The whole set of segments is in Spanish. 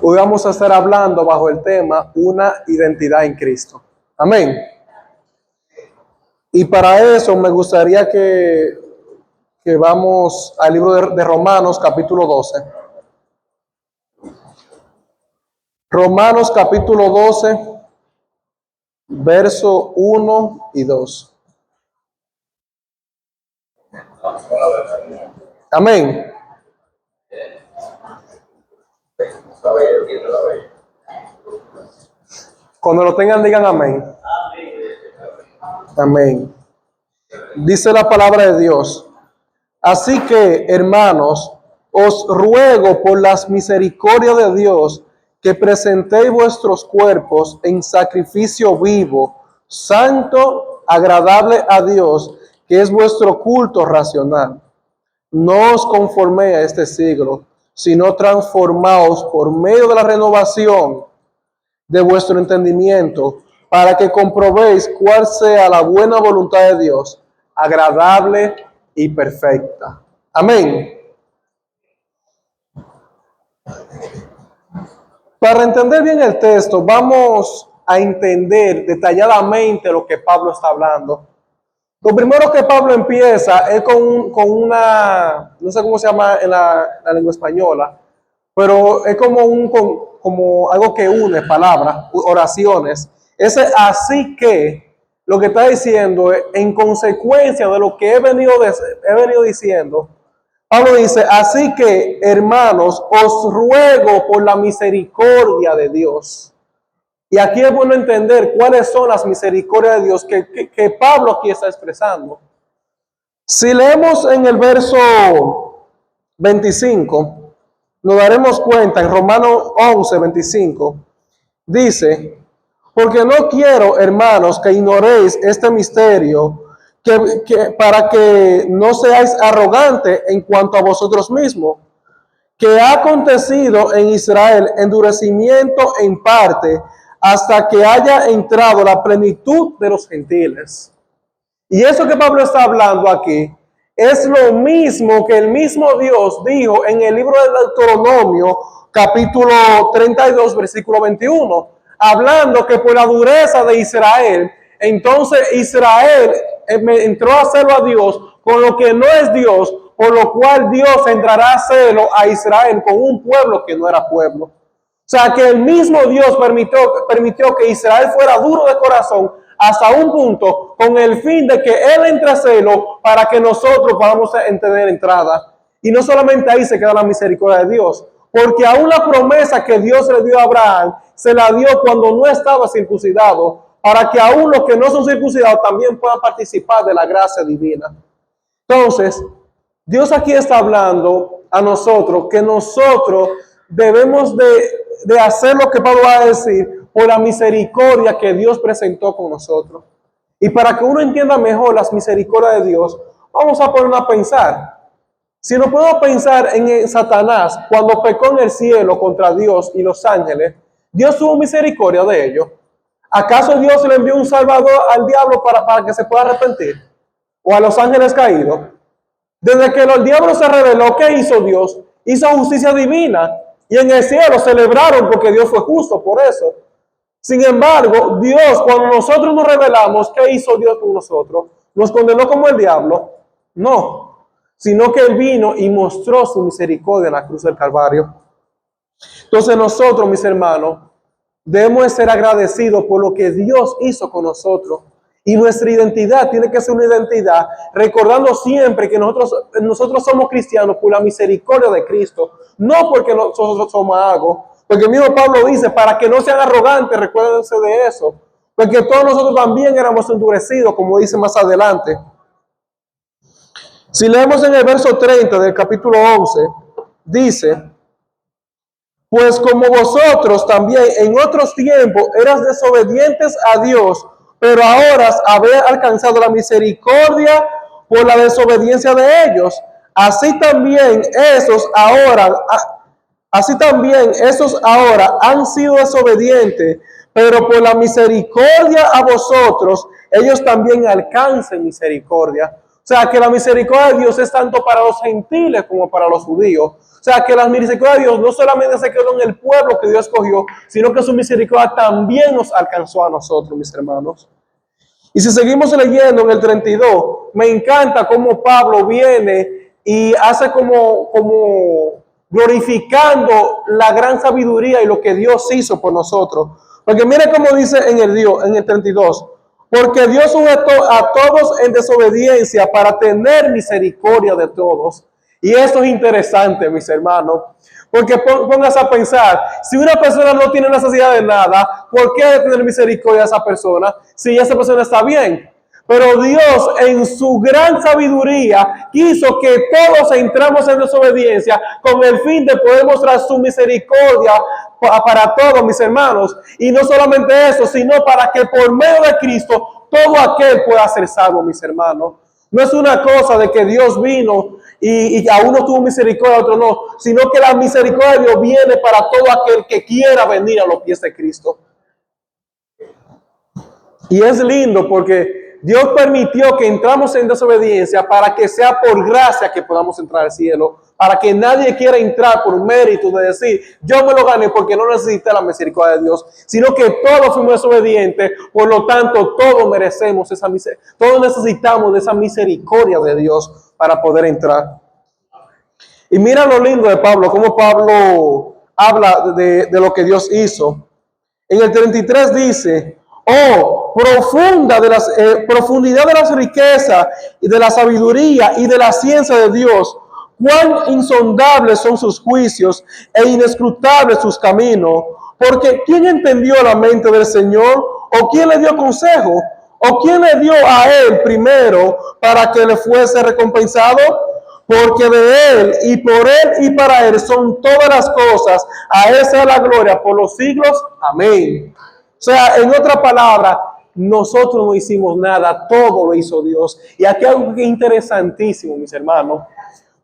Hoy vamos a estar hablando bajo el tema una identidad en Cristo. Amén. Y para eso me gustaría que vamos al libro de Romanos capítulo 12. Romanos capítulo 12, verso 1 y 2. Amén. Cuando lo tengan, digan amén. Amén. Dice la palabra de Dios. Así que, hermanos, os ruego por las misericordias de Dios que presentéis vuestros cuerpos en sacrificio vivo, santo, agradable a Dios, que es vuestro culto racional. No os conforméis a este siglo, sino transformaos por medio de la renovación de vuestro entendimiento, para que comprobéis cuál sea la buena voluntad de Dios, agradable y perfecta. Amén. Para entender bien el texto, vamos a entender detalladamente lo que Pablo está hablando. Lo primero que Pablo empieza es con una, no sé cómo se llama en la lengua española, pero es como algo que une palabras, oraciones. Ese así que, lo que está diciendo es, en consecuencia de lo que he venido diciendo, Pablo dice, así que, hermanos, os ruego por la misericordia de Dios. Y aquí es bueno entender cuáles son las misericordias de Dios que Pablo aquí está expresando. Si leemos en el verso 25, nos daremos cuenta en Romanos 11, 25, dice, porque no quiero, hermanos, que ignoréis este misterio, para que no seáis arrogantes en cuanto a vosotros mismos, que ha acontecido en Israel endurecimiento en parte, hasta que haya entrado la plenitud de los gentiles. Y eso que Pablo está hablando aquí es lo mismo que el mismo Dios dijo en el libro de Deuteronomio, capítulo 32, versículo 21, hablando que por la dureza de Israel, entonces Israel entró a hacerlo a Dios con lo que no es Dios, por lo cual Dios entrará a hacerlo a Israel con un pueblo que no era pueblo. O sea que el mismo Dios permitió que Israel fuera duro de corazón hasta un punto con el fin de que Él entre a hacerlo para que nosotros podamos tener entrada. Y no solamente ahí se queda la misericordia de Dios, porque aún la promesa que Dios le dio a Abraham se la dio cuando no estaba circuncidado, para que aún los que no son circuncidados también puedan participar de la gracia divina. Entonces, Dios aquí está hablando a nosotros que nosotros debemos de hacer lo que Pablo va a decir por la misericordia que Dios presentó con nosotros. Y para que uno entienda mejor las misericordias de Dios, vamos a ponernos a pensar. Si no podemos pensar en Satanás cuando pecó en el cielo contra Dios y los ángeles, Dios tuvo misericordia de ellos. ¿Acaso Dios le envió un salvador al diablo para que se pueda arrepentir? ¿O a los ángeles caídos? Desde que el diablo se reveló, ¿qué hizo Dios? Hizo justicia divina. Y en el cielo celebraron porque Dios fue justo por eso. Sin embargo, Dios, cuando nosotros nos revelamos, ¿qué hizo Dios con nosotros? ¿Nos condenó como el diablo? No, sino que Él vino y mostró su misericordia en la cruz del Calvario. Entonces nosotros, mis hermanos, debemos ser agradecidos por lo que Dios hizo con nosotros. Y nuestra identidad tiene que ser una identidad recordando siempre que nosotros somos cristianos por la misericordia de Cristo, no porque nosotros somos algo. Porque el mismo Pablo dice, para que no sean arrogantes, recuérdense de eso. Porque todos nosotros también éramos endurecidos, como dice más adelante. Si leemos en el verso 30 del capítulo 11, dice, pues como vosotros también en otros tiempos eras desobedientes a Dios, pero ahora habéis alcanzado la misericordia por la desobediencia de ellos. Así también esos ahora han sido desobedientes, pero por la misericordia a vosotros, ellos también alcancen misericordia. O sea, que la misericordia de Dios es tanto para los gentiles como para los judíos. O sea, que la misericordia de Dios no solamente se quedó en el pueblo que Dios escogió, sino que su misericordia también nos alcanzó a nosotros, mis hermanos. Y si seguimos leyendo en el 32, me encanta cómo Pablo viene y hace como glorificando la gran sabiduría y lo que Dios hizo por nosotros. Porque mire cómo dice en el 32, porque Dios sujetó a todos en desobediencia para tener misericordia de todos. Y esto es interesante, mis hermanos, porque póngase a pensar, si una persona no tiene necesidad de nada, ¿por qué tener misericordia a esa persona si esa persona está bien? Pero Dios en su gran sabiduría quiso que todos entramos en desobediencia con el fin de poder mostrar su misericordia para todos, mis hermanos. Y no solamente eso, sino para que por medio de Cristo todo aquel pueda ser salvo, mis hermanos. No es una cosa de que Dios vino y a uno tuvo misericordia, a otro no, sino que la misericordia de Dios viene para todo aquel que quiera venir a los pies de Cristo. Y es lindo porque Dios permitió que entramos en desobediencia para que sea por gracia que podamos entrar al cielo, para que nadie quiera entrar por mérito de decir, yo me lo gané porque no necesité la misericordia de Dios, sino que todos fuimos desobedientes, por lo tanto todos merecemos esa misericordia, todos necesitamos de esa misericordia de Dios para poder entrar. Y mira lo lindo de Pablo, cómo Pablo habla de lo que Dios hizo. En el 33 dice, oh, profundidad de las riquezas y de la sabiduría y de la ciencia de Dios, cuán insondables son sus juicios e inescrutables sus caminos. Porque ¿quién entendió la mente del Señor? ¿O quién le dio consejo? ¿O quién le dio a él primero para que le fuese recompensado? Porque de él y por él y para él son todas las cosas. A él sea la gloria por los siglos. Amén. O sea, en otra palabra, nosotros no hicimos nada, todo lo hizo Dios. Y aquí hay algo que es interesantísimo, mis hermanos.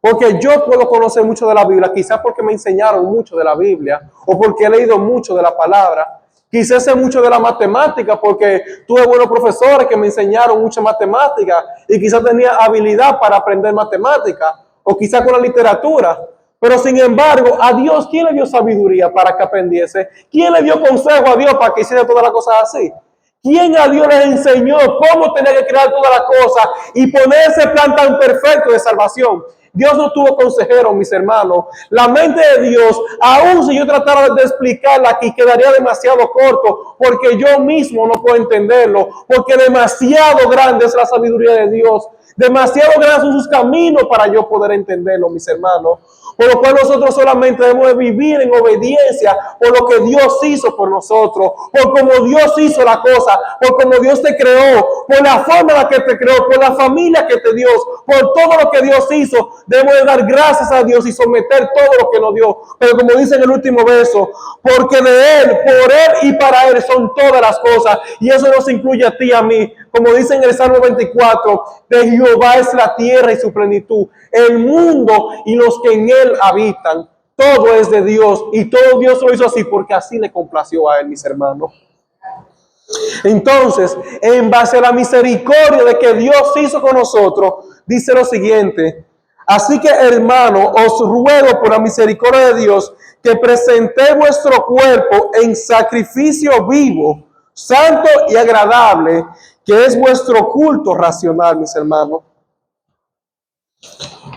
Porque yo puedo conocer mucho de la Biblia, quizás porque me enseñaron mucho de la Biblia, o porque he leído mucho de la palabra. Quizás sé mucho de la matemática, porque tuve buenos profesores que me enseñaron mucha matemática, y quizás tenía habilidad para aprender matemática, o quizás con la literatura. Pero sin embargo, a Dios, ¿quién le dio sabiduría para que aprendiese? ¿Quién le dio consejo a Dios para que hiciera todas las cosas así? ¿Quién a Dios les enseñó cómo tenía que crear todas las cosas y poner ese plan tan perfecto de salvación? Dios no tuvo consejero, mis hermanos. La mente de Dios, aun si yo tratara de explicarla aquí, quedaría demasiado corto, porque yo mismo no puedo entenderlo, porque demasiado grande es la sabiduría de Dios. Demasiado grandes son sus caminos para yo poder entenderlo, mis hermanos. Por lo cual nosotros solamente debemos de vivir en obediencia por lo que Dios hizo por nosotros, por cómo Dios hizo la cosa, por cómo Dios te creó, por la forma en la que te creó, por la familia que te dio, por todo lo que Dios hizo. Debemos de dar gracias a Dios y someter todo lo que nos dio. Pero como dice en el último verso, porque de Él, por Él y para Él son todas las cosas. Y eso nos incluye a ti y a mí. Como dice en el Salmo 24, de Jehová es la tierra y su plenitud, el mundo y los que en él habitan. Todo es de Dios y todo Dios lo hizo así porque así le complació a él, mis hermanos. Entonces, en base a la misericordia de que Dios hizo con nosotros, dice lo siguiente: así que, hermano, os ruego por la misericordia de Dios que presentéis vuestro cuerpo en sacrificio vivo, santo y agradable, que es vuestro culto racional, mis hermanos.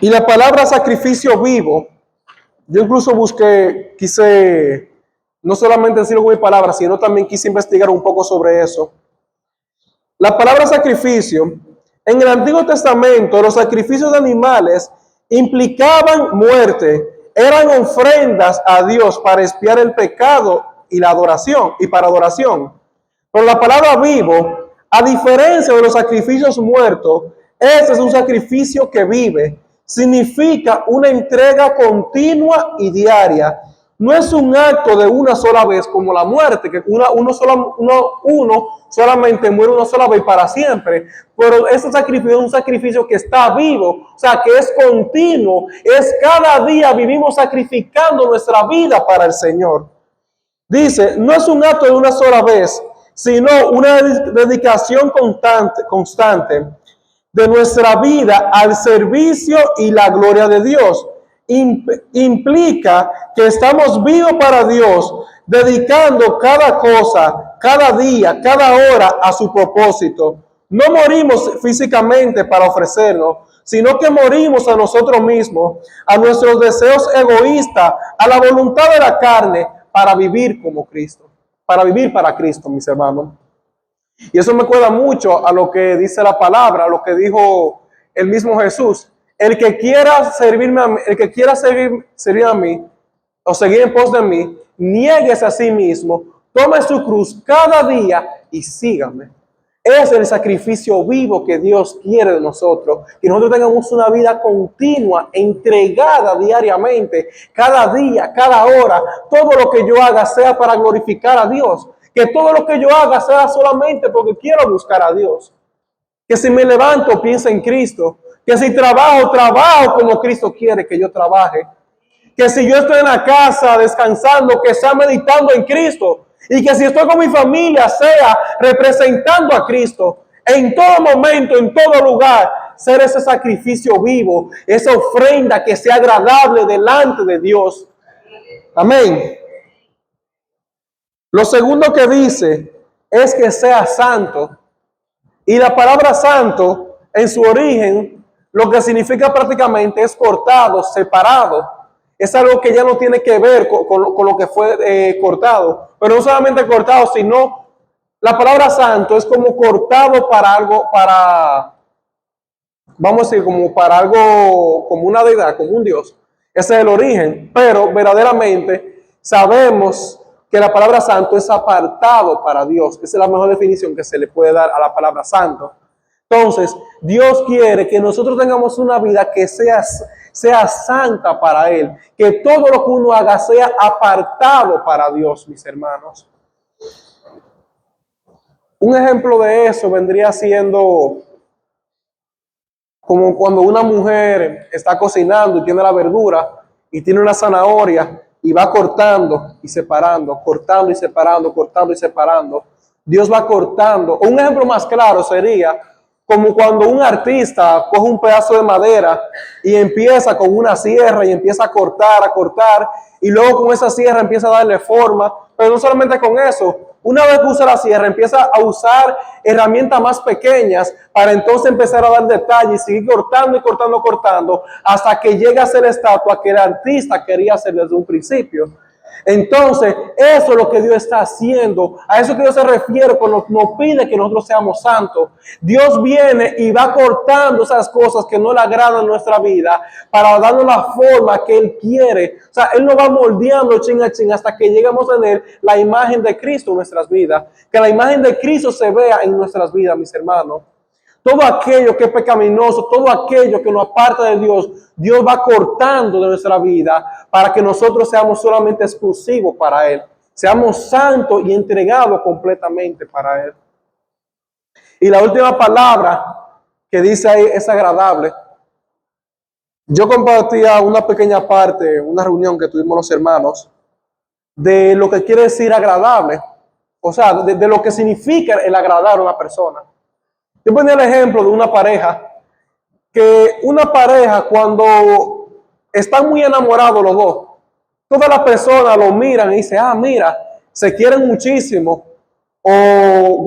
Y la palabra sacrificio vivo, yo incluso quise no solamente decirlo con mi palabra, sino también quise investigar un poco sobre eso. La palabra sacrificio, en el Antiguo Testamento, los sacrificios de animales implicaban muerte, eran ofrendas a Dios para expiar el pecado y la adoración, y para adoración. Pero la palabra vivo, a diferencia de los sacrificios muertos, este es un sacrificio que vive. Significa una entrega continua y diaria. No es un acto de una sola vez como la muerte, que uno solamente muere una sola vez para siempre. Pero este sacrificio es un sacrificio que está vivo, o sea, que es continuo. Es cada día vivimos sacrificando nuestra vida para el Señor. Dice, no es un acto de una sola vez, sino una dedicación constante. de nuestra vida al servicio y la gloria de Dios. Implica que estamos vivos para Dios, dedicando cada cosa, cada día, cada hora a su propósito. No morimos físicamente para ofrecernos, sino que morimos a nosotros mismos, a nuestros deseos egoístas, a la voluntad de la carne, para vivir como Cristo, para vivir para Cristo, mis hermanos. Y eso me acuerda mucho a lo que dice la palabra, a lo que dijo el mismo Jesús. El que quiera servirme a mí, el que quiera servir a mí o seguir en pos de mí, niéguese a sí mismo, tome su cruz cada día y sígame. Es el sacrificio vivo que Dios quiere de nosotros, que nosotros tengamos una vida continua, entregada diariamente, cada día, cada hora. Todo lo que yo haga sea para glorificar a Dios. Que todo lo que yo haga sea solamente porque quiero buscar a Dios. Que si me levanto, piense en Cristo. Que si trabajo, trabajo como Cristo quiere que yo trabaje. Que si yo estoy en la casa descansando, que sea meditando en Cristo. Y que si estoy con mi familia, sea representando a Cristo. En todo momento, en todo lugar, ser ese sacrificio vivo, esa ofrenda que sea agradable delante de Dios. Amén. Lo segundo que dice es que sea santo. Y la palabra santo, en su origen, lo que significa prácticamente es cortado, separado. Es algo que ya no tiene que ver con lo que fue cortado. Pero no solamente cortado, sino la palabra santo es como cortado para algo, vamos a decir, como para algo, como una deidad, como un Dios. Ese es el origen. Pero verdaderamente sabemos que la palabra santo es apartado para Dios. Esa es la mejor definición que se le puede dar a la palabra santo. Entonces, Dios quiere que nosotros tengamos una vida que sea santa para Él. Que todo lo que uno haga sea apartado para Dios, mis hermanos. Un ejemplo de eso vendría siendo como cuando una mujer está cocinando y tiene la verdura y tiene una zanahoria y va cortando y separando, cortando y separando, cortando y separando. Dios va cortando. Un ejemplo más claro sería como cuando un artista coge un pedazo de madera y empieza con una sierra y empieza a cortar, y luego con esa sierra empieza a darle forma, pero no solamente con eso. Una vez que usa la sierra, empieza a usar herramientas más pequeñas para entonces empezar a dar detalles y seguir cortando y cortando, cortando, hasta que llega a ser la estatua que el artista quería hacer desde un principio. Entonces, eso es lo que Dios está haciendo. A eso que Dios se refiere cuando nos pide que nosotros seamos santos. Dios viene y va cortando esas cosas que no le agradan en nuestra vida para darnos la forma que Él quiere. O sea, Él nos va moldeando chin a chin hasta que lleguemos a tener la imagen de Cristo en nuestras vidas. Que la imagen de Cristo se vea en nuestras vidas, mis hermanos. Todo aquello que es pecaminoso, todo aquello que nos aparta de Dios, Dios va cortando de nuestra vida para que nosotros seamos solamente exclusivos para Él. Seamos santos y entregados completamente para Él. Y la última palabra que dice ahí es agradable. Yo compartía una pequeña parte, una reunión que tuvimos los hermanos, de lo que quiere decir agradable. O sea, de lo que significa el agradar a una persona. Yo ponía el ejemplo de una pareja, que una pareja cuando están muy enamorados los dos, todas las personas lo miran y dicen, mira, se quieren muchísimo, o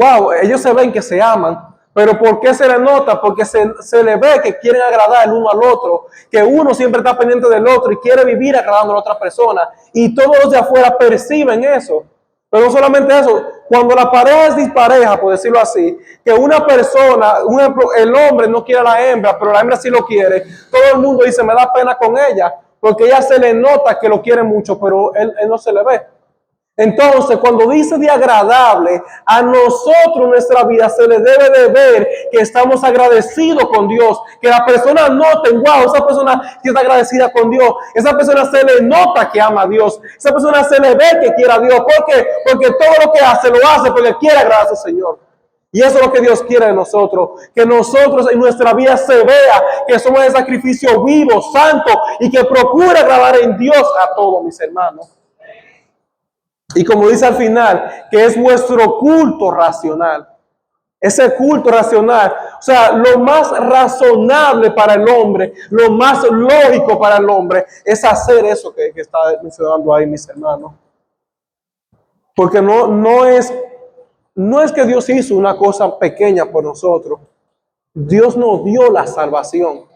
wow, ellos se ven que se aman, pero ¿por qué se le nota? Porque se le ve que quieren agradar el uno al otro, que uno siempre está pendiente del otro y quiere vivir agradando a la otra persona, y todos los de afuera perciben eso. Pero no solamente eso, cuando la pareja es dispareja, por decirlo así, que una persona, un ejemplo, el hombre no quiere a la hembra, pero la hembra sí lo quiere, todo el mundo dice, me da pena con ella, porque ella se le nota que lo quiere mucho, pero él no se le ve. Entonces, cuando dice de agradable, a nosotros en nuestra vida se le debe de ver que estamos agradecidos con Dios, que la persona note, wow, esa persona que está agradecida con Dios, esa persona se le nota que ama a Dios, esa persona se le ve que quiere a Dios. ¿Por qué? Porque todo lo que hace, lo hace porque quiere agradar a su Señor. Y eso es lo que Dios quiere de nosotros, que nosotros en nuestra vida se vea que somos el sacrificio vivo, santo, y que procura agradar en Dios a todos mis hermanos. Y como dice al final, que es vuestro culto racional. Ese culto racional, O sea, lo más razonable para el hombre, lo más lógico para el hombre es hacer eso que está mencionando ahí, mis hermanos. Porque no es que Dios hizo una cosa pequeña por nosotros. Dios nos dio la salvación.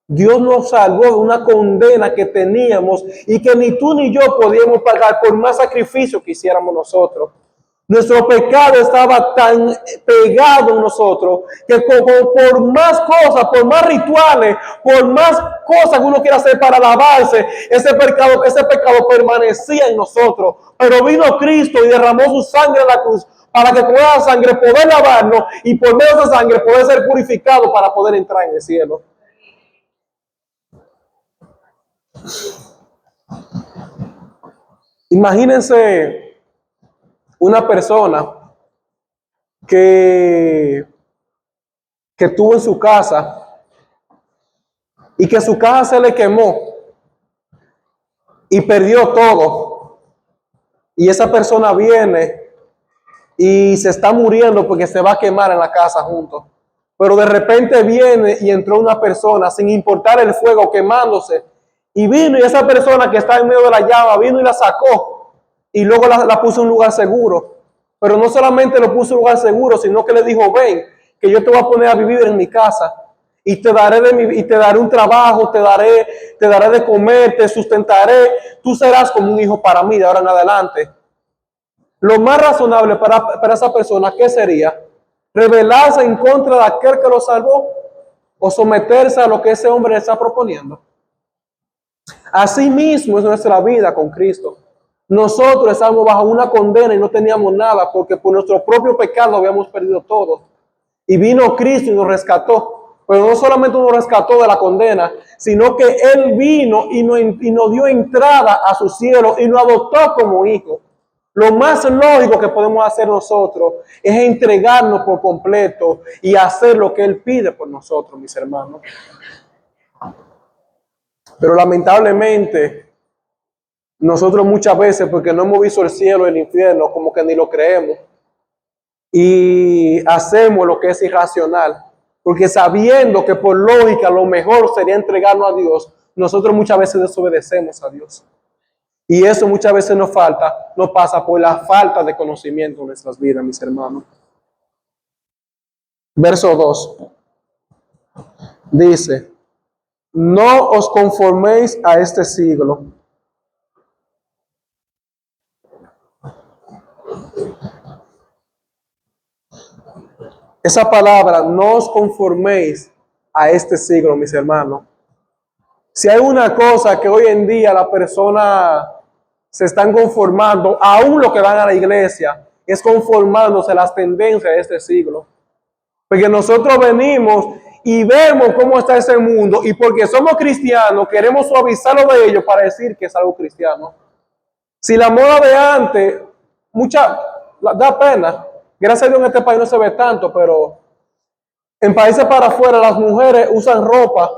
Dios nos salvó de una condena que teníamos y que ni tú ni yo podíamos pagar por más sacrificio que hiciéramos nosotros. Nuestro pecado estaba tan pegado en nosotros que por más cosas, por más rituales, por más cosas que uno quiera hacer para lavarse, ese pecado permanecía en nosotros. Pero vino Cristo y derramó su sangre en la cruz para que con esa sangre poder lavarnos y por medio de esa sangre poder ser purificado para poder entrar en el cielo. Imagínense una persona que tuvo en su casa y que su casa se le quemó y perdió todo. Y esa persona viene y se está muriendo porque se va a quemar en la casa junto. Pero de repente viene y entró una persona sin importar el fuego quemándose. Y vino y esa persona que está en medio de la llama vino y la sacó y luego la puso en un lugar seguro. Pero no solamente lo puso en un lugar seguro, sino que le dijo, ven, que yo te voy a poner a vivir en mi casa y te daré un trabajo, te daré de comer, te sustentaré, tú serás como un hijo para mí de ahora en adelante. Lo más razonable para esa persona, ¿qué sería? ¿Rebelarse en contra de aquel que lo salvó o someterse a lo que ese hombre le está proponiendo? Así mismo es nuestra vida con Cristo. Nosotros estábamos bajo una condena y no teníamos nada porque por nuestro propio pecado habíamos perdido todo. Y vino Cristo y nos rescató. Pero no solamente nos rescató de la condena, sino que Él vino y nos dio entrada a su cielo y nos adoptó como hijos. Lo más lógico que podemos hacer nosotros es entregarnos por completo y hacer lo que Él pide por nosotros, mis hermanos. Pero lamentablemente, nosotros muchas veces, porque no hemos visto el cielo y el infierno, como que ni lo creemos. Y hacemos lo que es irracional. Porque sabiendo que por lógica lo mejor sería entregarnos a Dios, nosotros muchas veces desobedecemos a Dios. Y eso muchas veces nos pasa por la falta de conocimiento en nuestras vidas, mis hermanos. Verso 2. Dice, no os conforméis a este siglo. Esa palabra, no os conforméis a este siglo, mis hermanos. Si hay una cosa que hoy en día la persona se están conformando, aún los que van a la iglesia, es conformándose a las tendencias de este siglo. Porque nosotros venimos y vemos cómo está ese mundo y porque somos cristianos queremos suavizarlo de ellos para decir que es algo cristiano. Si la moda de antes, da pena. Gracias a Dios en este país no se ve tanto, pero en países para afuera las mujeres usan ropa,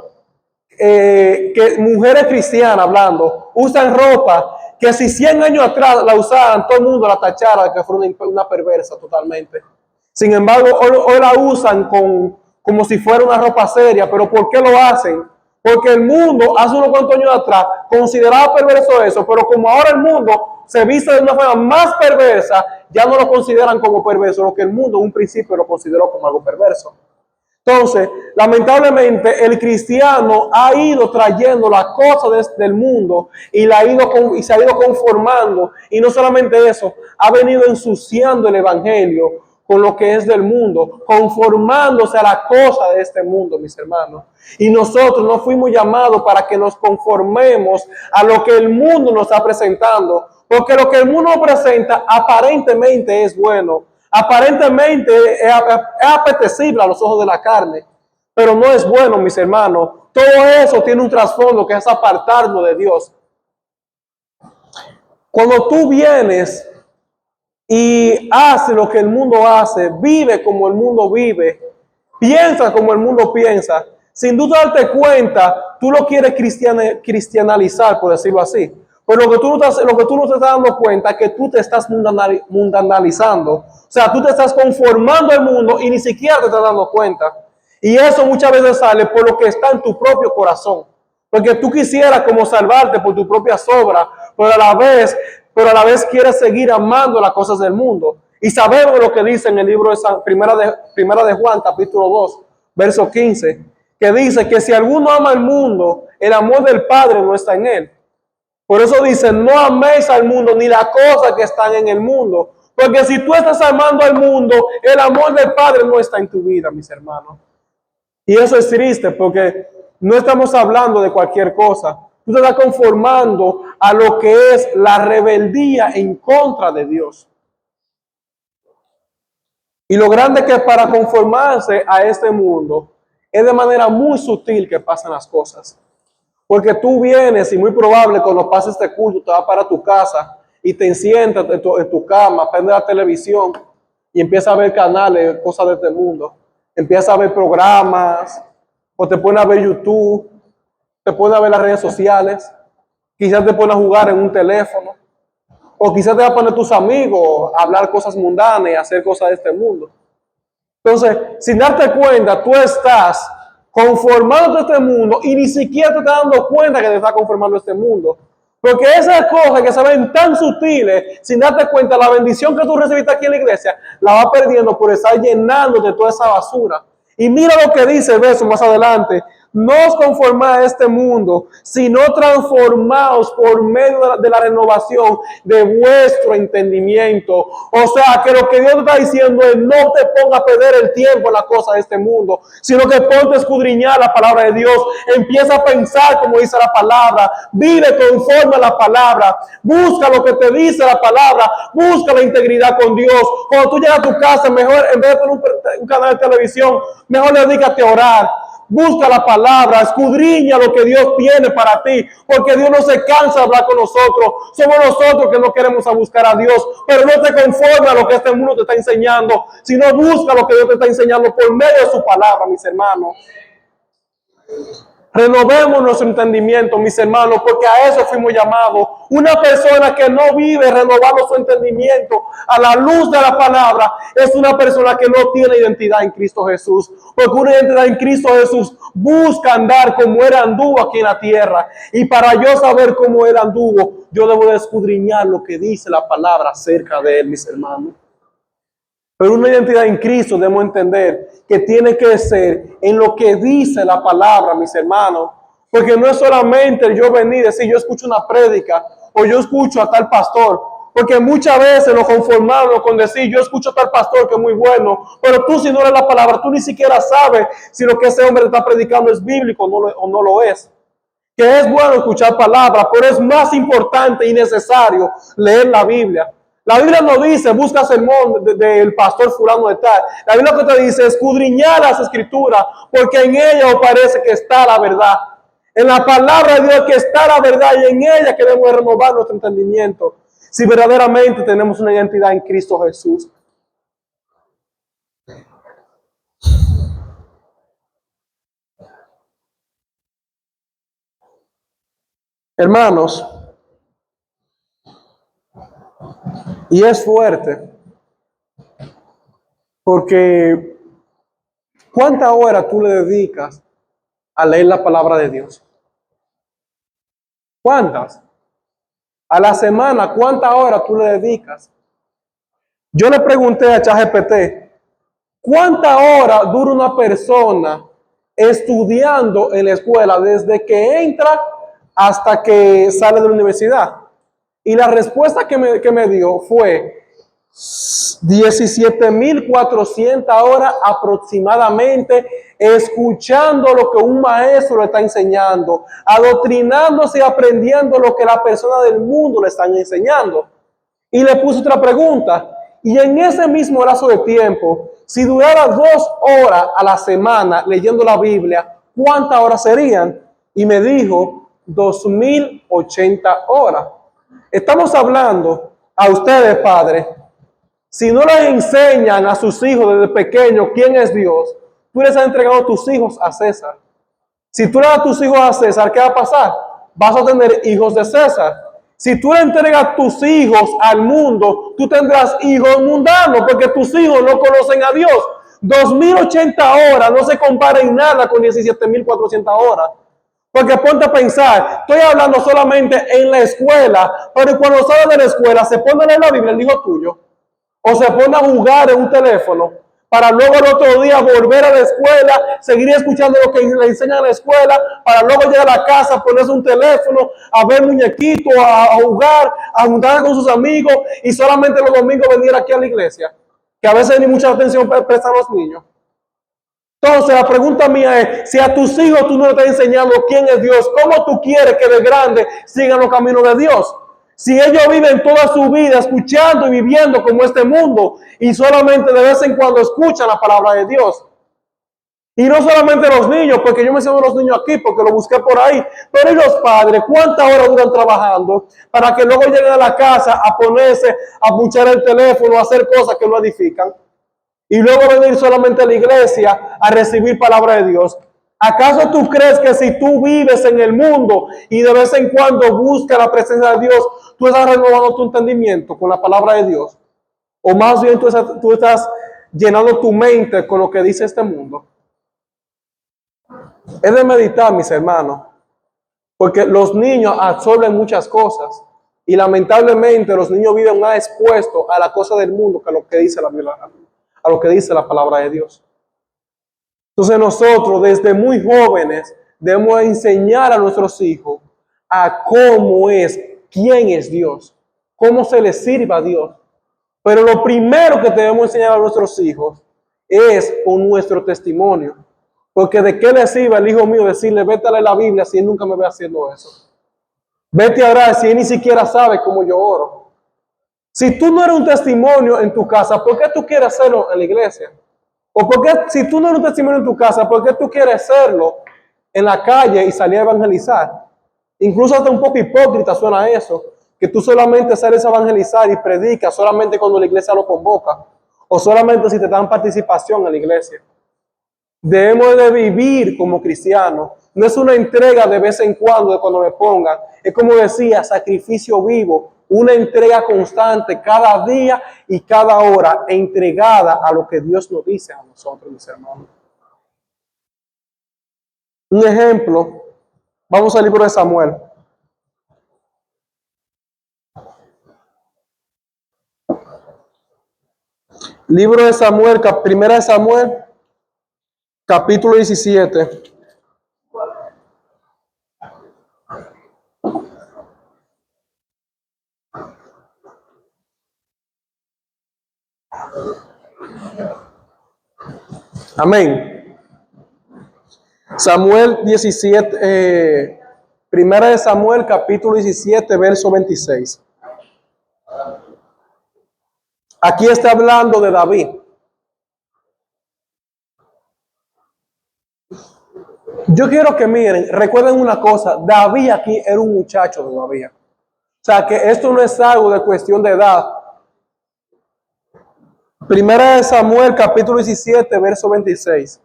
que mujeres cristianas hablando, usan ropa que si 100 años atrás la usaran, todo el mundo la tachara de que fue una perversa totalmente. Sin embargo, hoy la usan como si fuera una ropa seria. ¿Pero por qué lo hacen? Porque el mundo, hace unos cuantos años atrás, consideraba perverso eso, pero como ahora el mundo se viste de una forma más perversa, ya no lo consideran como perverso, lo que el mundo en un principio lo consideró como algo perverso. Entonces, lamentablemente, el cristiano ha ido trayendo las cosas del mundo y se ha ido conformando. Y no solamente eso, ha venido ensuciando el evangelio con lo que es del mundo, conformándose a la cosa de este mundo, mis hermanos. Y nosotros no fuimos llamados para que nos conformemos a lo que el mundo nos está presentando, porque lo que el mundo presenta aparentemente es bueno, aparentemente es apetecible a los ojos de la carne, pero no es bueno, mis hermanos. Todo eso tiene un trasfondo que es apartarnos de Dios. Cuando tú vienes y hace lo que el mundo hace, vive como el mundo vive, piensa como el mundo piensa, sin duda darte cuenta, tú lo quieres cristianalizar, por decirlo así. Pero lo que tú no te estás dando cuenta es que tú te estás mundanalizando. O sea, tú te estás conformando al mundo y ni siquiera te estás dando cuenta. Y eso muchas veces sale por lo que está en tu propio corazón. Porque tú quisieras como salvarte por tu propia obra, pero a la vez quieres seguir amando las cosas del mundo. Y sabemos lo que dice en el libro de Primera de Juan, capítulo 2, verso 15, que dice que si alguno ama el mundo, el amor del Padre no está en él. Por eso dice, no améis al mundo ni las cosas que están en el mundo. Porque si tú estás amando al mundo, el amor del Padre no está en tu vida, mis hermanos. Y eso es triste porque no estamos hablando de cualquier cosa. Tú te estás conformando a lo que es la rebeldía en contra de Dios. Y lo grande que para conformarse a este mundo es de manera muy sutil que pasan las cosas. Porque tú vienes y muy probable cuando pases este culto te vas para tu casa y te sientas en tu cama, prende la televisión y empiezas a ver canales, cosas de este mundo. Empiezas a ver programas, o te pones a ver YouTube, te pones a ver las redes sociales, quizás te pones a jugar en un teléfono, o quizás te vas a poner tus amigos a hablar cosas mundanas y hacer cosas de este mundo. Entonces, sin darte cuenta, tú estás conformando a este mundo y ni siquiera te estás dando cuenta que te estás conformando a este mundo. Porque esas cosas que se ven tan sutiles, sin darte cuenta, la bendición que tú recibiste aquí en la iglesia, la vas perdiendo por estar llenando de toda esa basura. Y mira lo que dice el verso más adelante. No os conformáis a este mundo, sino transformaos por medio de la renovación de vuestro entendimiento. O sea, que lo que Dios te está diciendo es no te pongas a perder el tiempo en las cosas de este mundo, sino que ponte a escudriñar la palabra de Dios. Empieza a pensar como dice la palabra. Vive conforme a la palabra. Busca lo que te dice la palabra. Busca la integridad con Dios. Cuando tú llegas a tu casa, mejor en vez de poner un canal de televisión, mejor dedícate a orar. Busca la palabra, escudriña lo que Dios tiene para ti, porque Dios no se cansa de hablar con nosotros. Somos nosotros que no queremos a buscar a Dios, pero no te conformes a lo que este mundo te está enseñando, sino busca lo que Dios te está enseñando por medio de su palabra, mis hermanos. Renovemos nuestro entendimiento, mis hermanos, porque a eso fuimos llamados. Una persona que no vive renovando su entendimiento a la luz de la palabra es una persona que no tiene identidad en Cristo Jesús. Porque una identidad en Cristo Jesús busca andar como él anduvo aquí en la tierra. Y para yo saber cómo él anduvo, yo debo de escudriñar lo que dice la palabra acerca de él, mis hermanos. Pero una identidad en Cristo debemos entender que tiene que ser en lo que dice la palabra, mis hermanos. Porque no es solamente yo venir y decir, yo escucho una prédica o yo escucho a tal pastor. Porque muchas veces nos conformamos con decir, yo escucho a tal pastor que es muy bueno. Pero tú si no lees la palabra, tú ni siquiera sabes si lo que ese hombre está predicando es bíblico o no lo es. Que es bueno escuchar palabra, pero es más importante y necesario leer la Biblia. La Biblia no dice, busca sermón del pastor fulano de tal. La Biblia lo que te dice, escudriñar las escrituras, porque en ella os parece que está la verdad. En la palabra de Dios que está la verdad y en ella queremos renovar nuestro entendimiento. Si verdaderamente tenemos una identidad en Cristo Jesús. Hermanos, y es fuerte, porque ¿cuántas horas tú le dedicas a leer la palabra de Dios? ¿Cuántas? A la semana, ¿cuántas horas tú le dedicas? Yo le pregunté a ChatGPT, ¿cuántas horas dura una persona estudiando en la escuela desde que entra hasta que sale de la universidad? Y la respuesta que me dio fue 17,400 horas aproximadamente escuchando lo que un maestro le está enseñando, adoctrinándose y aprendiendo lo que la persona del mundo le están enseñando. Y le puse otra pregunta, y en ese mismo lapso de tiempo, si durara 2 horas a la semana leyendo la Biblia, ¿cuántas horas serían? Y me dijo 2,080 horas. Estamos hablando a ustedes, padres, si no les enseñan a sus hijos desde pequeños quién es Dios, tú les has entregado tus hijos a César. Si tú le das a tus hijos a César, ¿qué va a pasar? Vas a tener hijos de César. Si tú le entregas tus hijos al mundo, tú tendrás hijos mundanos, porque tus hijos no conocen a Dios. 2080 horas no se compara en nada con 17.400 horas. Porque ponte a pensar, estoy hablando solamente en la escuela, pero cuando sale de la escuela se pone a leer la Biblia, el hijo tuyo, o se pone a jugar en un teléfono, para luego el otro día volver a la escuela, seguir escuchando lo que le enseñan en la escuela, para luego llegar a la casa, ponerse un teléfono, a ver muñequitos, a jugar, a juntar con sus amigos, y solamente los domingos venir aquí a la iglesia, que a veces ni mucha atención prestan los niños. Entonces la pregunta mía es, si a tus hijos tú no le estás enseñando quién es Dios, ¿cómo tú quieres que de grande sigan los caminos de Dios? Si ellos viven toda su vida escuchando y viviendo como este mundo y solamente de vez en cuando escuchan la palabra de Dios. Y no solamente los niños, porque yo menciono los niños aquí porque lo busqué por ahí, pero y los padres, ¿cuántas horas duran trabajando para que luego lleguen a la casa a ponerse, a puchar el teléfono, a hacer cosas que no edifican? Y luego venir solamente a la iglesia a recibir palabra de Dios. ¿Acaso tú crees que si tú vives en el mundo y de vez en cuando buscas la presencia de Dios, tú estás renovando tu entendimiento con la palabra de Dios? ¿O más bien tú estás llenando tu mente con lo que dice este mundo? Es de meditar, mis hermanos, porque los niños absorben muchas cosas y lamentablemente los niños viven más expuestos a la cosa del mundo que a lo que dice la Biblia, a lo que dice la palabra de Dios. Entonces nosotros desde muy jóvenes debemos enseñar a nuestros hijos a cómo es, quién es Dios, cómo se les sirve a Dios. Pero lo primero que debemos enseñar a nuestros hijos es con nuestro testimonio. Porque de qué le sirve al hijo mío decirle, vete a leer la Biblia si él nunca me ve haciendo eso. Vete a orar si él ni siquiera sabe cómo yo oro. Si tú no eres un testimonio en tu casa, ¿por qué tú quieres hacerlo en la iglesia? O por qué, si tú no eres un testimonio en tu casa, ¿por qué tú quieres hacerlo en la calle y salir a evangelizar? Incluso hasta un poco hipócrita suena eso, que tú solamente sales a evangelizar y predicas solamente cuando la iglesia lo convoca, o solamente si te dan participación en la iglesia. Debemos de vivir como cristianos. No es una entrega de vez en cuando, de cuando me pongan. Es como decía, sacrificio vivo. Una entrega constante cada día y cada hora, entregada a lo que Dios nos dice a nosotros, mis hermanos. Un ejemplo, vamos al libro de Samuel. Libro de Samuel, primera de Samuel, capítulo 17. Amén. Samuel 17, primera de Samuel, capítulo 17, verso 26. Aquí está hablando de David. Yo quiero que miren, recuerden una cosa, David aquí era un muchacho todavía. O sea, que esto no es algo de cuestión de edad. Primera de Samuel, capítulo 17, verso 26.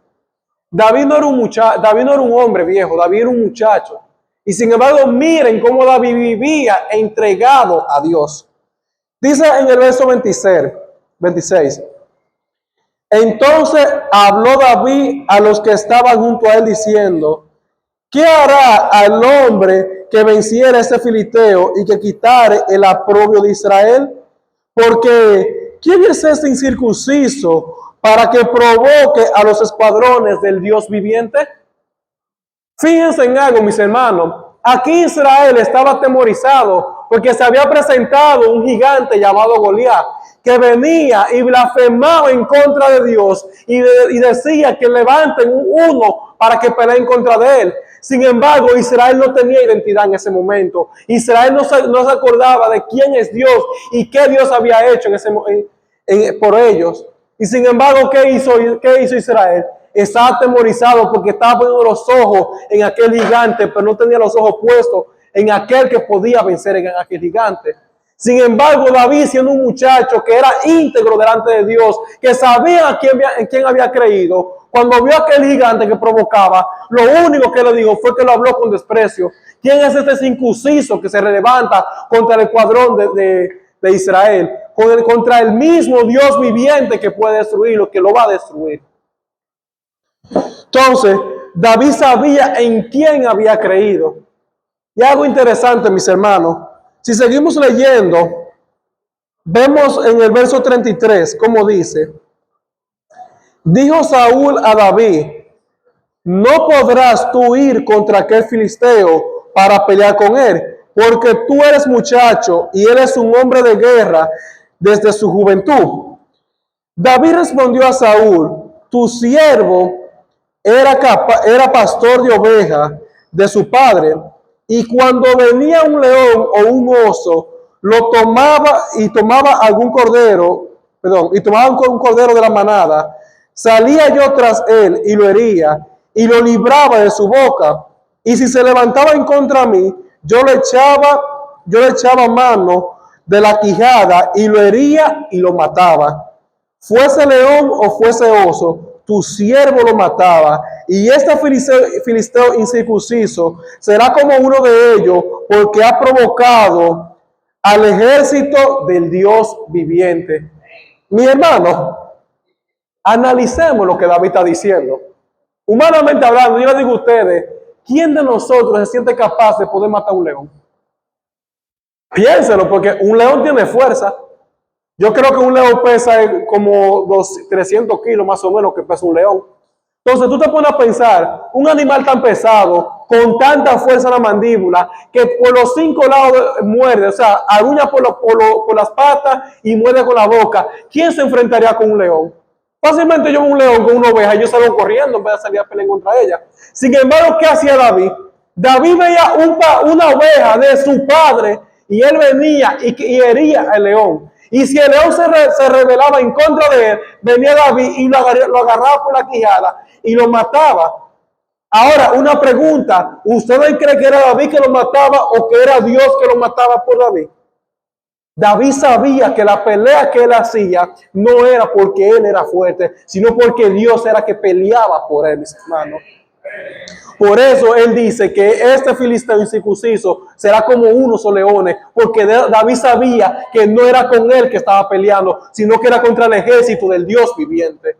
David no era un muchacho, David no era un hombre viejo, David era un muchacho. Y sin embargo, miren cómo David vivía entregado a Dios. Dice en el verso 26. Entonces habló David a los que estaban junto a él diciendo, ¿qué hará al hombre que venciera a ese filisteo y que quitare el oprobio de Israel? Porque ¿quién es este incircunciso para que provoque a los escuadrones del Dios viviente? Fíjense en algo, mis hermanos. Aquí Israel estaba atemorizado porque se había presentado un gigante llamado Goliat, que venía y blasfemaba en contra de Dios y decía que levanten uno para que peleen contra de él. Sin embargo, Israel no tenía identidad en ese momento. Israel no se acordaba de quién es Dios y qué Dios había hecho por ellos. Y sin embargo, ¿qué hizo Israel? Estaba atemorizado porque estaba poniendo los ojos en aquel gigante, pero no tenía los ojos puestos en aquel que podía vencer en aquel gigante. Sin embargo, David, siendo un muchacho que era íntegro delante de Dios, que sabía en quién había creído, cuando vio aquel gigante que provocaba, lo único que le dijo fue que lo habló con desprecio. ¿Quién es este circunciso que se levanta contra el escuadrón de de Israel contra el mismo Dios viviente que puede destruirlo, que lo va a destruir. Entonces, David sabía en quién había creído. Y algo interesante, mis hermanos, si seguimos leyendo, vemos en el verso 33, como dice: dijo Saúl a David: no podrás tú ir contra aquel filisteo para pelear con él, porque tú eres muchacho y él es un hombre de guerra desde su juventud. David respondió a Saúl: tu siervo era pastor de ovejas de su padre, y cuando venía un león o un oso, lo tomaba y tomaba algún cordero, y tomaba un cordero de la manada, salía yo tras él y lo hería y lo libraba de su boca. Y si se levantaba en contra mí, yo le echaba mano de la quijada y lo hería y lo mataba. Fuese león o fuese oso, tu siervo lo mataba. Y este filisteo incircunciso será como uno de ellos, porque ha provocado al ejército del Dios viviente. Mi hermano, analicemos lo que David está diciendo. Humanamente hablando, yo les digo a ustedes, ¿quién de nosotros se siente capaz de poder matar a un león? Piénselo, porque un león tiene fuerza. Yo creo que un león pesa como 300 kilos más o menos que pesa un león. Entonces tú te pones a pensar, un animal tan pesado, con tanta fuerza en la mandíbula, que por los 5 lados muerde, o sea, aruña por las patas y muerde con la boca. ¿Quién se enfrentaría con un león? Fácilmente yo un león con una oveja y yo salgo corriendo en vez de salir a pelear contra ella. Sin embargo, ¿qué hacía David? David veía una oveja de su padre y él venía y hería al león. Y si el león se rebelaba en contra de él, venía David y lo agarraba por la quijada y lo mataba. Ahora, una pregunta: ¿ustedes creen que era David que lo mataba o que era Dios que lo mataba por David? David sabía que la pelea que él hacía no era porque él era fuerte, sino porque Dios era que peleaba por él, mis hermanos. Por eso él dice que este filisteo incircunciso será como unos leones, porque David sabía que no era con él que estaba peleando, sino que era contra el ejército del Dios viviente.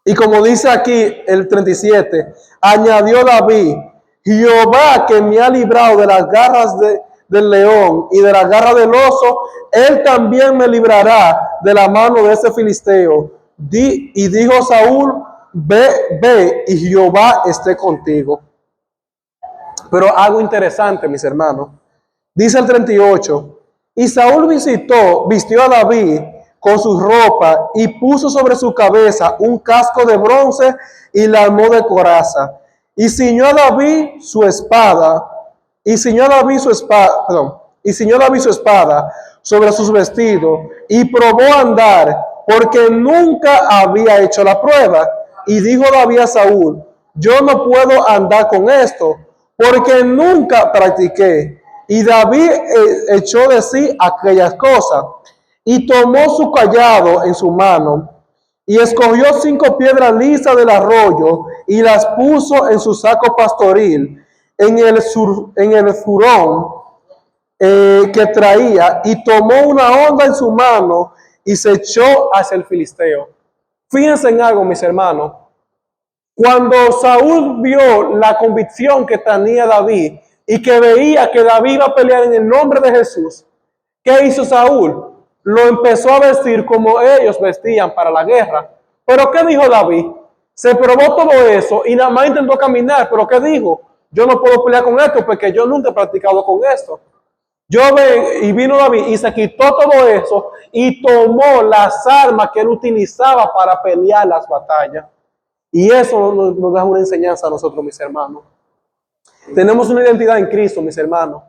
Y como dice aquí el 37, añadió David: Jehová, que me ha librado de las garras del león y de la garra del oso, él también me librará de la mano de ese filisteo. Y dijo Saúl: ve, y Jehová esté contigo. Pero algo interesante, mis hermanos. Dice el 38, y Saúl vistió a David con su ropa y puso sobre su cabeza un casco de bronce y la armó de coraza. Y ciñó a David su espada, y ciñó David su espada sobre sus vestidos y probó a andar, porque nunca había hecho la prueba. Y dijo David a Saúl: yo no puedo andar con esto, porque nunca practiqué. Y David echó de sí aquellas cosas y tomó su cayado en su mano y escogió 5 piedras lisas del arroyo y las puso en su saco pastoril en el furón que traía, y tomó una honda en su mano y se echó hacia el filisteo. Fíjense en algo, mis hermanos. Cuando Saúl vio la convicción que tenía David y que veía que David iba a pelear en el nombre de Jesús, ¿qué hizo Saúl? Lo empezó a vestir como ellos vestían para la guerra. ¿Pero qué dijo David? Se probó todo eso y nada más intentó caminar. ¿Pero qué dijo? Yo no puedo pelear con esto porque yo nunca he practicado con esto. Y vino David y se quitó todo eso y tomó las armas que él utilizaba para pelear las batallas. Y eso nos da una enseñanza a nosotros, mis hermanos. Tenemos una identidad en Cristo, mis hermanos.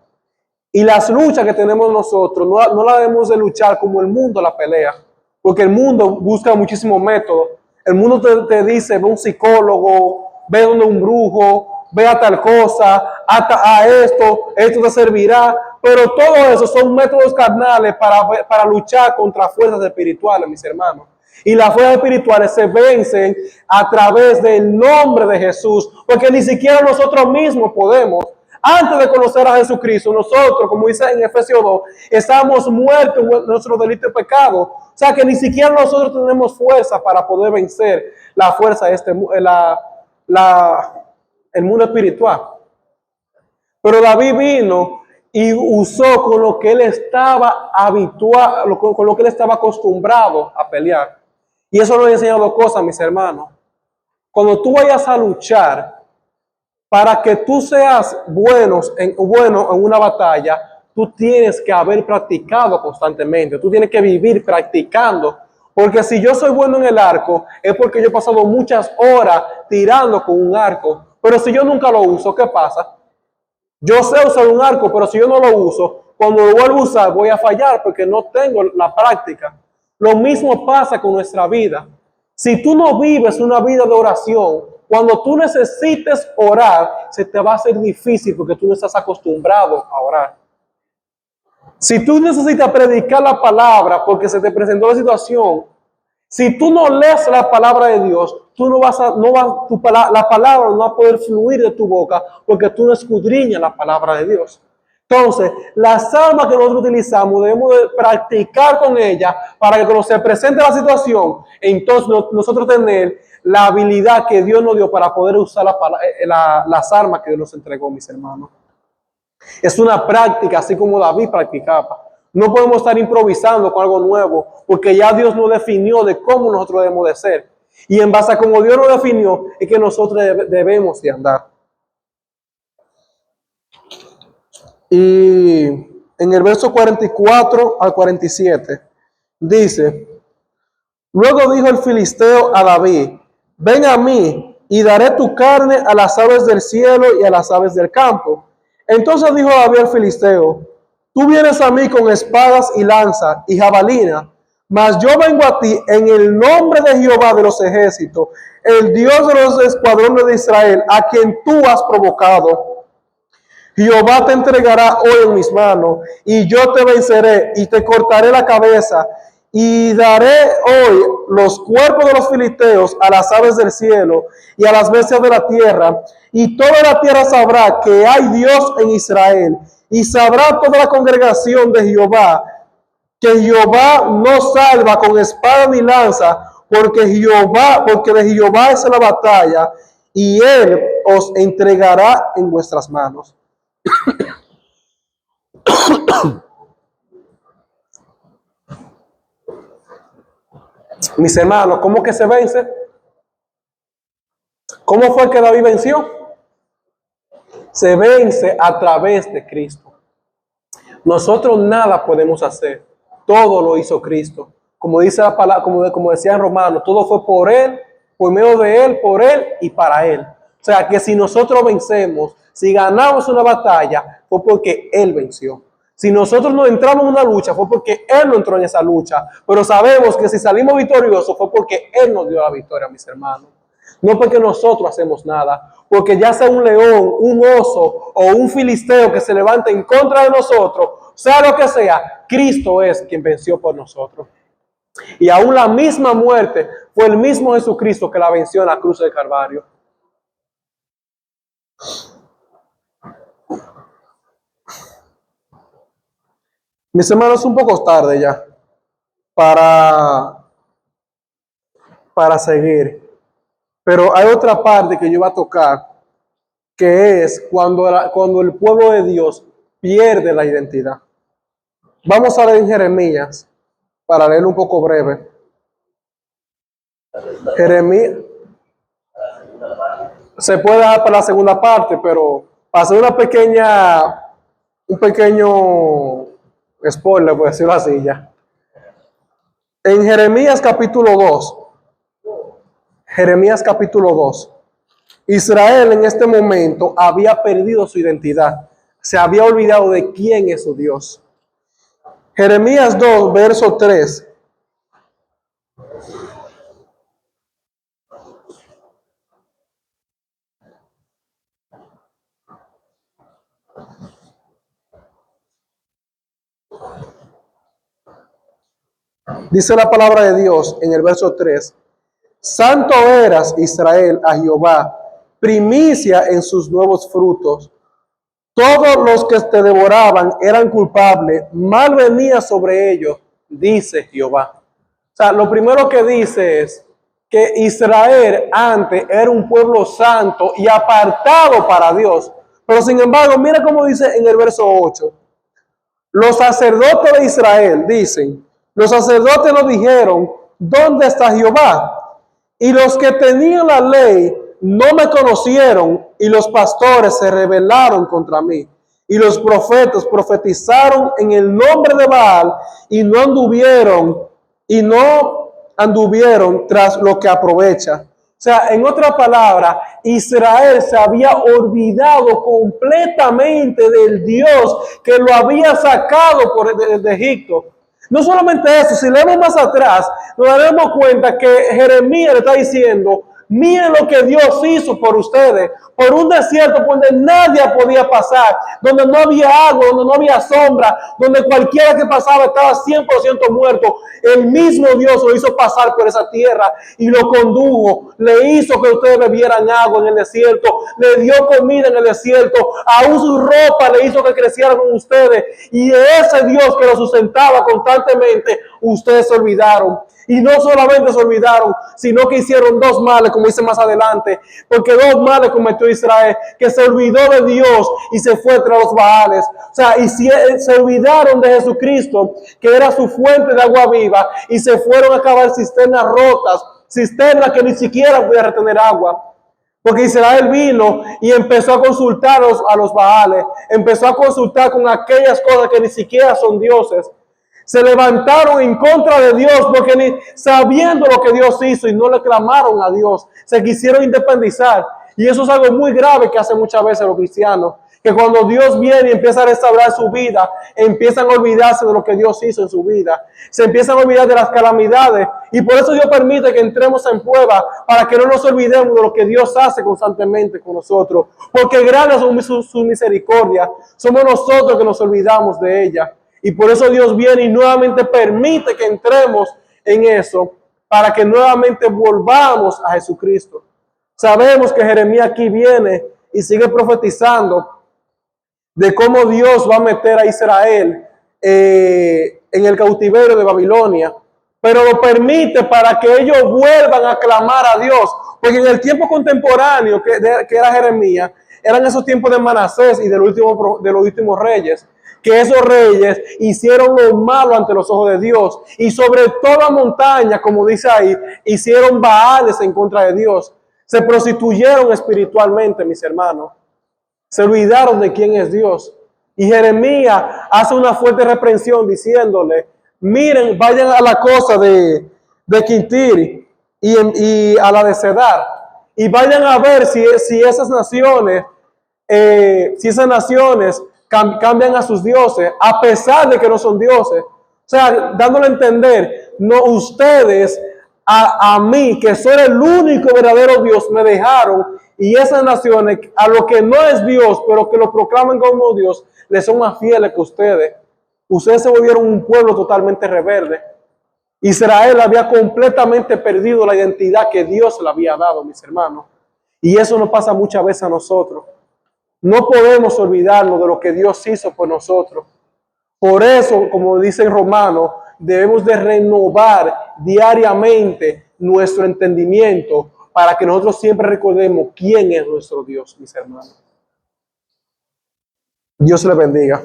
Y las luchas que tenemos nosotros, no la debemos de luchar como el mundo la pelea. Porque el mundo busca muchísimos métodos. El mundo te dice: ve a un psicólogo, ve donde un brujo, ve a tal cosa, a esto te servirá. Pero todo eso son métodos carnales para luchar contra fuerzas espirituales, mis hermanos. Y las fuerzas espirituales se vencen a través del nombre de Jesús, porque ni siquiera nosotros mismos podemos. Antes de conocer a Jesucristo, nosotros, como dice en Efesios 2, estábamos muertos en nuestro delito y pecado. O sea que ni siquiera nosotros tenemos fuerza para poder vencer la fuerza de el mundo espiritual. Pero David vino y usó con lo que él estaba habituado, con lo que él estaba acostumbrado a pelear. Y eso nos enseña dos cosas, mis hermanos. Cuando tú vayas a luchar, para que tú seas bueno en una batalla, tú tienes que haber practicado constantemente. Tú tienes que vivir practicando. Porque si yo soy bueno en el arco, es porque yo he pasado muchas horas tirando con un arco. Pero si yo nunca lo uso, ¿qué pasa? Yo sé usar un arco, pero si yo no lo uso, cuando lo vuelvo a usar, voy a fallar porque no tengo la práctica. Lo mismo pasa con nuestra vida. Si tú no vives una vida de oración, cuando tú necesites orar, se te va a hacer difícil porque tú no estás acostumbrado a orar. Si tú necesitas predicar la palabra porque se te presentó la situación, si tú no lees la palabra de Dios, tú la palabra no va a poder fluir de tu boca porque tú no escudriñas la palabra de Dios. Entonces, las armas que nosotros utilizamos debemos de practicar con ellas para que cuando se presente la situación, entonces nosotros tener la habilidad que Dios nos dio para poder usar las armas que Dios nos entregó, mis hermanos. Es una práctica, así como David practicaba. No podemos estar improvisando con algo nuevo, porque ya Dios nos definió de cómo nosotros debemos de ser. Y en base a cómo Dios nos definió, es que nosotros debemos de andar. Y en el verso 44 al 47, dice, luego dijo el filisteo a David, ven a mí y daré tu carne a las aves del cielo y a las aves del campo. Entonces dijo David al filisteo, tú vienes a mí con espadas y lanza y jabalina, mas yo vengo a ti en el nombre de Jehová de los ejércitos, el Dios de los escuadrones de Israel, a quien tú has provocado. Jehová te entregará hoy en mis manos, y yo te venceré y te cortaré la cabeza, y daré hoy los cuerpos de los filisteos a las aves del cielo y a las bestias de la tierra, y toda la tierra sabrá que hay Dios en Israel, y sabrá toda la congregación de Jehová, que Jehová no salva con espada ni lanza, porque de Jehová es la batalla, y él os entregará en vuestras manos. Mis hermanos, ¿cómo que se vence? ¿Cómo fue que David venció? Se vence a través de Cristo. Nosotros nada podemos hacer. Todo lo hizo Cristo. Como dice la palabra, como decía en Romanos, todo fue por Él, por medio de Él, por Él y para Él. O sea que si nosotros vencemos, si ganamos una batalla, fue porque Él venció. Si nosotros no entramos en una lucha, fue porque Él no entró en esa lucha. Pero sabemos que si salimos victoriosos, fue porque Él nos dio la victoria, mis hermanos. No porque nosotros hacemos nada. Porque ya sea un león, un oso o un filisteo que se levante en contra de nosotros, sea lo que sea, Cristo es quien venció por nosotros. Y aún la misma muerte fue el mismo Jesucristo que la venció en la cruz del Calvario. Mis hermanos, un poco tarde ya para seguir. Pero hay otra parte que yo voy a tocar, que es cuando el pueblo de Dios pierde la identidad. Vamos a leer en Jeremías, para leer un poco breve. Jeremías, se puede dar para la segunda parte, pero para hacer un pequeño spoiler, por decirlo así ya. En Jeremías capítulo 2, Israel en este momento había perdido su identidad, se había olvidado de quién es su Dios. Jeremías 2, verso 3. Dice la palabra de Dios en el verso 3. Santo eras, Israel, a Jehová, primicia en sus nuevos frutos. Todos los que te devoraban eran culpables, mal venía sobre ellos, dice Jehová. O sea, lo primero que dice es que Israel antes era un pueblo santo y apartado para Dios. Pero sin embargo, mira cómo dice en el verso 8. Los sacerdotes de Israel dicen, los sacerdotes nos dijeron, ¿dónde está Jehová? Y los que tenían la ley no me conocieron, y los pastores se rebelaron contra mí. Y los profetas profetizaron en el nombre de Baal y no anduvieron tras lo que aprovecha. O sea, en otra palabra, Israel se había olvidado completamente del Dios que lo había sacado de Egipto. No solamente eso, si leemos más atrás, nos daremos cuenta que Jeremías le está diciendo, miren lo que Dios hizo por ustedes, por un desierto donde nadie podía pasar, donde no había agua, donde no había sombra, donde cualquiera que pasaba estaba 100% muerto. El mismo Dios lo hizo pasar por esa tierra y lo condujo, le hizo que ustedes bebieran agua en el desierto, le dio comida en el desierto, aún su ropa le hizo que crecieran con ustedes, y de ese Dios que lo sustentaba constantemente, ustedes se olvidaron. Y no solamente se olvidaron, sino que hicieron dos males, como dice más adelante, porque dos males cometió Israel, que se olvidó de Dios y se fue tras los Baales. O sea, y se olvidaron de Jesucristo, que era su fuente de agua viva, y se fueron a cavar cisternas rotas, cisternas que ni siquiera podían retener agua. Porque Israel vino y empezó a consultar a los Baales, empezó a consultar con aquellas cosas que ni siquiera son dioses. Se levantaron en contra de Dios porque ni sabiendo lo que Dios hizo y no le clamaron a Dios, se quisieron independizar. Y eso es algo muy grave que hacen muchas veces los cristianos, que cuando Dios viene y empieza a restaurar su vida, empiezan a olvidarse de lo que Dios hizo en su vida. Se empiezan a olvidar de las calamidades, y por eso Dios permite que entremos en prueba, para que no nos olvidemos de lo que Dios hace constantemente con nosotros, porque grandes son su misericordia. Somos nosotros que nos olvidamos de ella. Y por eso Dios viene y nuevamente permite que entremos en eso, para que nuevamente volvamos a Jesucristo. Sabemos que Jeremías aquí viene y sigue profetizando de cómo Dios va a meter a Israel en el cautiverio de Babilonia, pero lo permite para que ellos vuelvan a clamar a Dios, porque en el tiempo contemporáneo que era Jeremías, eran esos tiempos de Manasés y de los últimos reyes, que esos reyes hicieron lo malo ante los ojos de Dios, y sobre toda montaña, como dice ahí, hicieron baales en contra de Dios. Se prostituyeron espiritualmente, mis hermanos. Se olvidaron de quién es Dios. Y Jeremías hace una fuerte reprensión diciéndole, miren, vayan a la cosa de Quintir y a la de Cedar, y vayan a ver si esas naciones, cambian a sus dioses, a pesar de que no son dioses. O sea, dándole a entender, no, ustedes a mí, que soy el único verdadero Dios, me dejaron, y esas naciones, a lo que no es Dios, pero que lo proclaman como Dios, les son más fieles que ustedes. Ustedes se volvieron un pueblo totalmente rebelde. Israel había completamente perdido la identidad que Dios le había dado, mis hermanos. Y eso nos pasa muchas veces a nosotros. No podemos olvidarnos de lo que Dios hizo por nosotros. Por eso, como dice en Romanos, debemos de renovar diariamente nuestro entendimiento, para que nosotros siempre recordemos quién es nuestro Dios, mis hermanos. Dios le bendiga.